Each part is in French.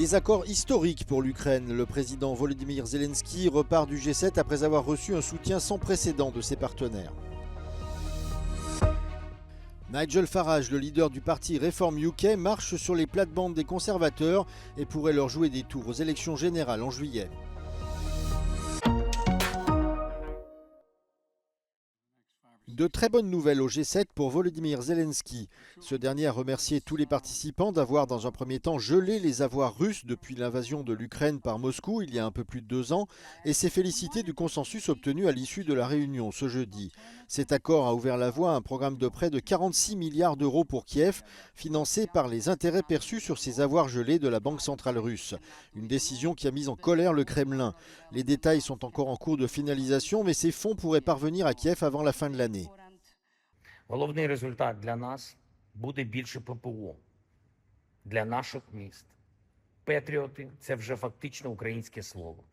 Des accords historiques pour l'Ukraine. Le président Volodymyr Zelensky repart du G7 après avoir reçu un soutien sans précédent de ses partenaires. Nigel Farage, le leader du parti Reform UK, marche sur les plates-bandes des conservateurs et pourrait leur jouer des tours aux élections générales en juillet. De très bonnes nouvelles au G7 pour Volodymyr Zelensky. Ce dernier a remercié tous les participants d'avoir dans un premier temps gelé les avoirs russes depuis l'invasion de l'Ukraine par Moscou il y a un peu plus de 2 ans et s'est félicité du consensus obtenu à l'issue de la réunion ce jeudi. Cet accord a ouvert la voie à un programme de prêt de 46 milliards d'euros pour Kiev, financé par les intérêts perçus sur ces avoirs gelés de la Banque centrale russe. Une décision qui a mis en colère le Kremlin. Les détails sont encore en cours de finalisation, mais ces fonds pourraient parvenir à Kiev avant la fin de l'année. Головний результат для нас буде більше ППО для наших міст. Петріоти – це вже фактично українське слово.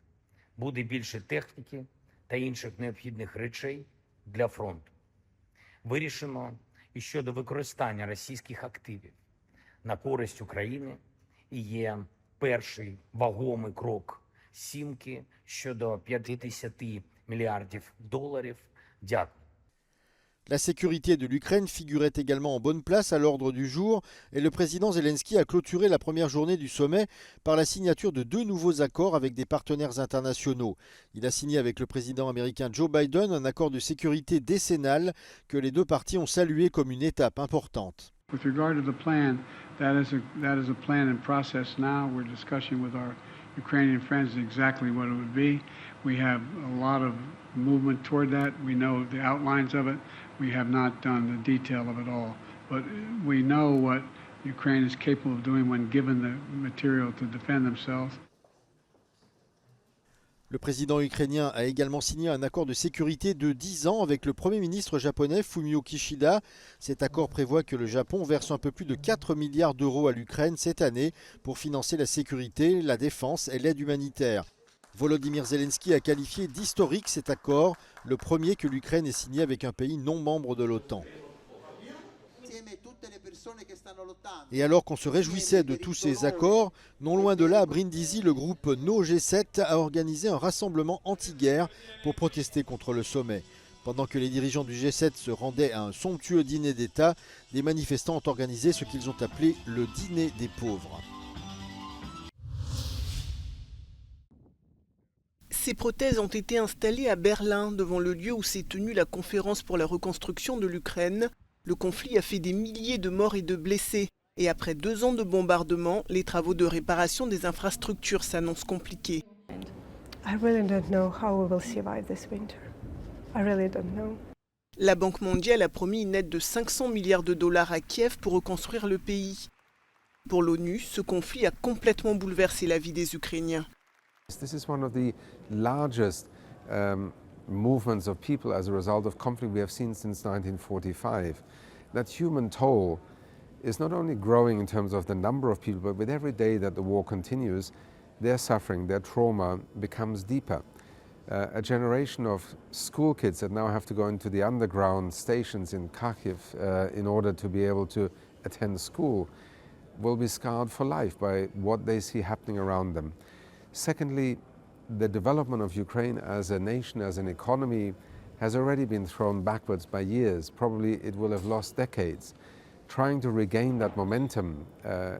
Буде більше техніки та інших необхідних речей для фронту. Вирішено і щодо використання російських активів на користь України і є перший вагомий крок «сімки» щодо 50 мільярдів доларів. Дякую. La sécurité de l'Ukraine figurait également en bonne place à l'ordre du jour et le président Zelensky a clôturé la première journée du sommet par la signature de 2 nouveaux accords avec des partenaires internationaux. Il a signé avec le président américain Joe Biden un accord de sécurité décennal que les 2 parties ont salué comme une étape importante. With regard to the plan, that is a plan in process now. We're discussing with our Ukrainian friends exactly what it would be. We have a lot of movement toward that. We know the outlines of it. We have not done the detail of it all. But we know what Ukraine is capable of doing when given the material to defend themselves. Le président ukrainien a également signé un accord de sécurité de 10 ans avec le Premier ministre japonais Fumio Kishida. Cet accord prévoit que le Japon verse un peu plus de 4 milliards d'euros à l'Ukraine cette année pour financer la sécurité, la défense et l'aide humanitaire. Volodymyr Zelensky a qualifié d'historique cet accord, le premier que l'Ukraine ait signé avec un pays non membre de l'OTAN. Et alors qu'on se réjouissait de tous ces accords, non loin de là, à Brindisi, le groupe No G7 a organisé un rassemblement anti-guerre pour protester contre le sommet. Pendant que les dirigeants du G7 se rendaient à un somptueux dîner d'État, des manifestants ont organisé ce qu'ils ont appelé le dîner des pauvres. Ces prothèses ont été installées à Berlin, devant le lieu où s'est tenue la conférence pour la reconstruction de l'Ukraine. Le conflit a fait des milliers de morts et de blessés. Et après 2 ans de bombardement, les travaux de réparation des infrastructures s'annoncent compliqués. La Banque mondiale a promis une aide de 500 milliards de dollars à Kiev pour reconstruire le pays. Pour l'ONU, ce conflit a complètement bouleversé la vie des Ukrainiens. This is one of the largest movements of people as a result of conflict we have seen since 1945. That human toll is not only growing in terms of the number of people, but with every day that the war continues, their suffering, their trauma becomes deeper. A generation of school kids that now have to go into the underground stations in Kharkiv in order to be able to attend school will be scarred for life by what they see happening around them. Secondly, the development of Ukraine as a nation, as an economy, has already been thrown backwards by years. Probably it will have lost decades. Trying to regain that momentum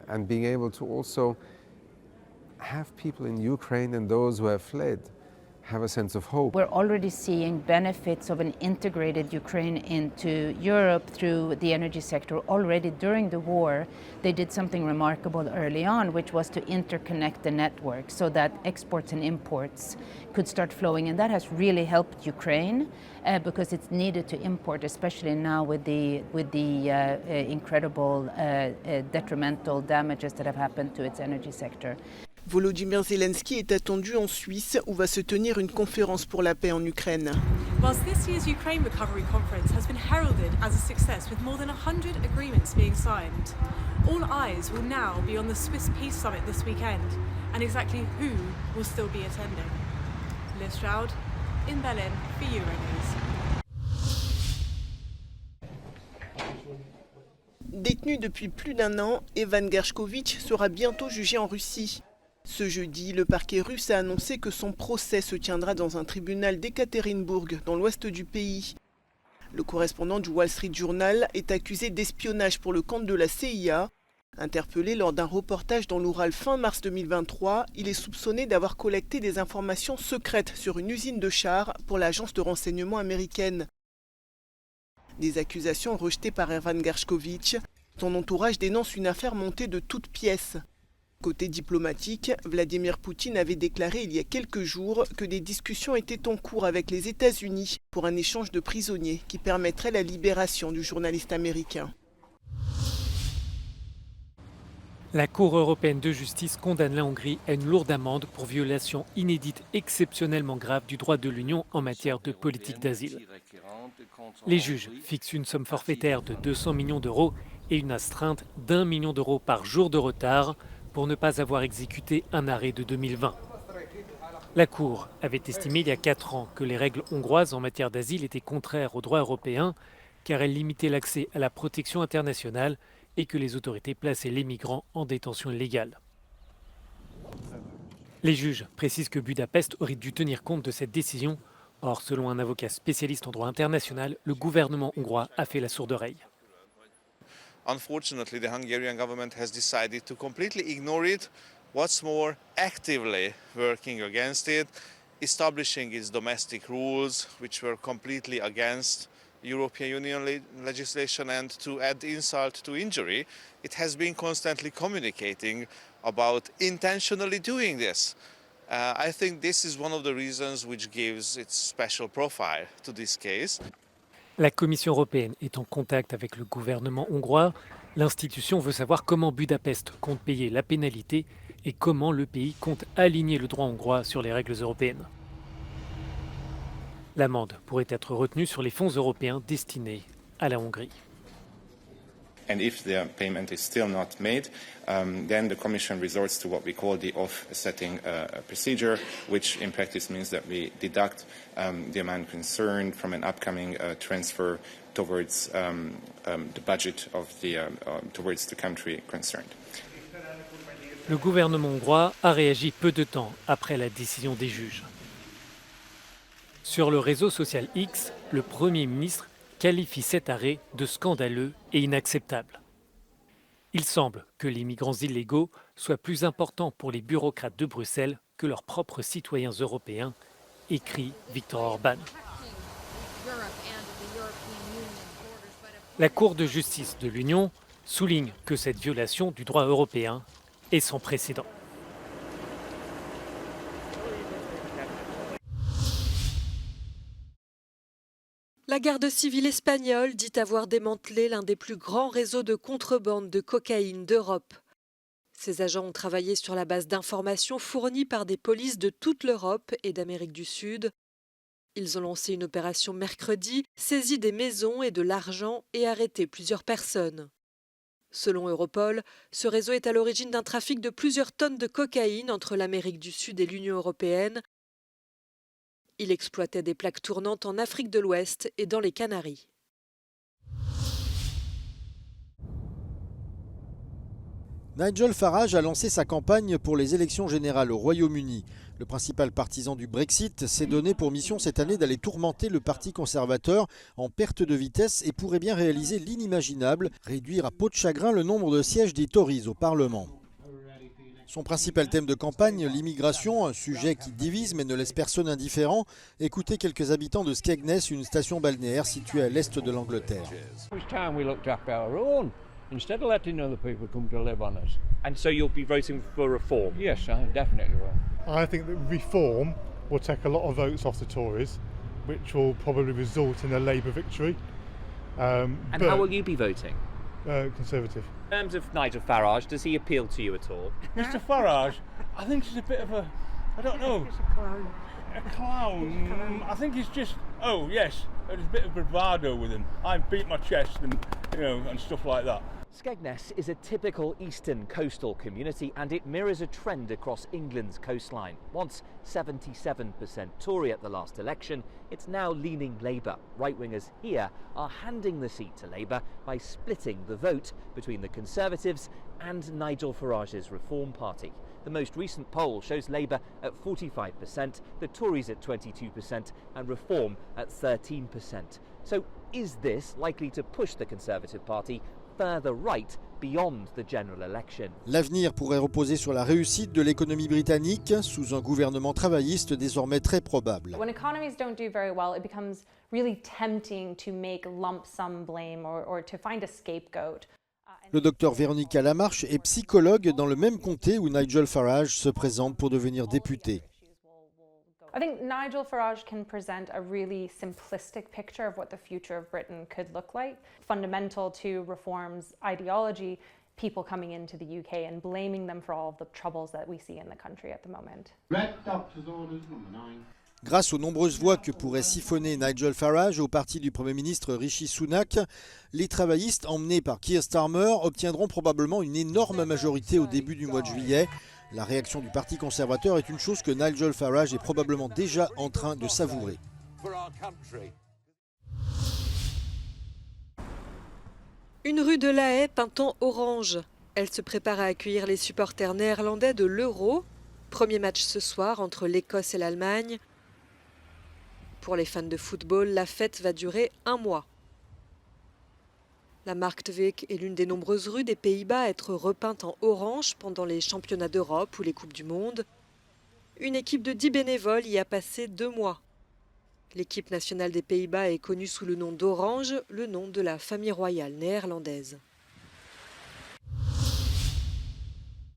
and being able to also have people in Ukraine and those who have fled have a sense of hope. We're already seeing benefits of an integrated Ukraine into Europe through the energy sector. Already during the war, they did something remarkable early on, which was to interconnect the network so that exports and imports could start flowing. And that has really helped Ukraine because it's needed to import, especially now with the incredible detrimental damages that have happened to its energy sector. Volodymyr Zelensky est attendu en Suisse où va se tenir une conférence pour la paix en Ukraine. Whilst this year's Ukraine Recovery Conference has been heralded as a success with more than 100 agreements being signed, all eyes will now be on the Swiss Peace Summit this weekend and exactly who will still be attending. Liv Stroud in Berlin for Euronews. Détenu depuis plus d'1 an, Evan Gershkovitch sera bientôt jugé en Russie. Ce jeudi, le parquet russe a annoncé que son procès se tiendra dans un tribunal d'Ekaterinbourg, dans l'ouest du pays. Le correspondant du Wall Street Journal est accusé d'espionnage pour le compte de la CIA. Interpellé lors d'un reportage dans l'Oural fin mars 2023, il est soupçonné d'avoir collecté des informations secrètes sur une usine de chars pour l'agence de renseignement américaine. Des accusations rejetées par Evan Gershkovich. Son entourage dénonce une affaire montée de toutes pièces. Côté diplomatique, Vladimir Poutine avait déclaré il y a quelques jours que des discussions étaient en cours avec les États-Unis pour un échange de prisonniers qui permettrait la libération du journaliste américain. La Cour européenne de justice condamne la Hongrie à une lourde amende pour violation inédite exceptionnellement grave du droit de l'Union en matière de politique d'asile. Les juges fixent une somme forfaitaire de 200 millions d'euros et une astreinte d'1 million d'euros par jour de retard pour ne pas avoir exécuté un arrêt de 2020. La Cour avait estimé il y a 4 ans que les règles hongroises en matière d'asile étaient contraires au droit européen car elles limitaient l'accès à la protection internationale et que les autorités plaçaient les migrants en détention illégale. Les juges précisent que Budapest aurait dû tenir compte de cette décision. Or, selon un avocat spécialiste en droit international, le gouvernement hongrois a fait la sourde oreille. Unfortunately, the Hungarian government has decided to completely ignore it, what's more, actively working against it, establishing its domestic rules, which were completely against European Union legislation, and to add insult to injury, it has been constantly communicating about intentionally doing this. I think this is one of the reasons which gives its special profile to this case. La Commission européenne est en contact avec le gouvernement hongrois. L'institution veut savoir comment Budapest compte payer la pénalité et comment le pays compte aligner le droit hongrois sur les règles européennes. L'amende pourrait être retenue sur les fonds européens destinés à la Hongrie. And if the payment is still not made, then the Commission resorts to what we call the offsetting procedure, which in practice means that we deduct the amount concerned from an upcoming transfer towards the budget of towards the country concerned. Le gouvernement hongrois a réagi peu de temps après la décision des juges. Sur le réseau social X, le Premier ministre qualifie cet arrêt de scandaleux et inacceptable. Il semble que les migrants illégaux soient plus importants pour les bureaucrates de Bruxelles que leurs propres citoyens européens, écrit Viktor Orban. La Cour de justice de l'Union souligne que cette violation du droit européen est sans précédent. La garde civile espagnole dit avoir démantelé l'un des plus grands réseaux de contrebande de cocaïne d'Europe. Ces agents ont travaillé sur la base d'informations fournies par des polices de toute l'Europe et d'Amérique du Sud. Ils ont lancé une opération mercredi, saisi des maisons et de l'argent et arrêté plusieurs personnes. Selon Europol, ce réseau est à l'origine d'un trafic de plusieurs tonnes de cocaïne entre l'Amérique du Sud et l'Union européenne. Il exploitait des plaques tournantes en Afrique de l'Ouest et dans les Canaries. Nigel Farage a lancé sa campagne pour les élections générales au Royaume-Uni. Le principal partisan du Brexit s'est donné pour mission cette année d'aller tourmenter le parti conservateur en perte de vitesse et pourrait bien réaliser l'inimaginable, réduire à peau de chagrin le nombre de sièges des Tories au Parlement. Son principal thème de campagne, l'immigration, un sujet qui divise mais ne laisse personne indifférent. Écoutez quelques habitants de Skegness, une station balnéaire située à l'est de l'Angleterre. Instead of letting other people come to live on us. And so you'll be voting for reform? Yes, I definitely will. I think that reform will take a lot of votes off the Tories, which will probably result in a Labour victory. And how will you be voting? Conservative. In terms of Nigel Farage, does he appeal to you at all? Mr Farage, I think he's a bit of a, I don't know. He's a clown. A clown? I think he's just, oh yes, there's a bit of bravado with him. I beat my chest and, and stuff like that. Skegness is a typical eastern coastal community and it mirrors a trend across England's coastline. Once 77% Tory at the last election, it's now leaning Labour. Right-wingers here are handing the seat to Labour by splitting the vote between the Conservatives and Nigel Farage's Reform Party. The most recent poll shows Labour at 45%, the Tories at 22% and Reform at 13%. So is this likely to push the Conservative Party further right beyond the general election? L'avenir pourrait reposer sur la réussite de l'économie britannique sous un gouvernement travailliste désormais très probable. When economies don't do very well, it becomes really tempting to make lump sum blame or to find a scapegoat. Le docteur Véronica Lamarche est psychologue dans le même comté où Nigel Farage se présente pour devenir député. I think Nigel Farage can present a really simplistic picture of what the future of Britain could look like. Fundamental to Reform's ideology, people coming into the UK and blaming them for all of the troubles that we see in the country at the moment. Red Doctor's Orders number 9. Grâce aux nombreuses voix que pourrait siphonner Nigel Farage au parti du Premier ministre Rishi Sunak, les travaillistes emmenés par Keir Starmer obtiendront probablement une énorme majorité au début du mois de juillet. La réaction du Parti conservateur est une chose que Nigel Farage est probablement déjà en train de savourer. Une rue de La Haye peinte en orange. Elle se prépare à accueillir les supporters néerlandais de l'Euro. Premier match ce soir entre l'Écosse et l'Allemagne. Pour les fans de football, la fête va durer un mois. La Marktweg est l'une des nombreuses rues des Pays-Bas à être repeinte en orange pendant les championnats d'Europe ou les Coupes du Monde. Une équipe de 10 bénévoles y a passé 2 mois. L'équipe nationale des Pays-Bas est connue sous le nom d'Orange, le nom de la famille royale néerlandaise.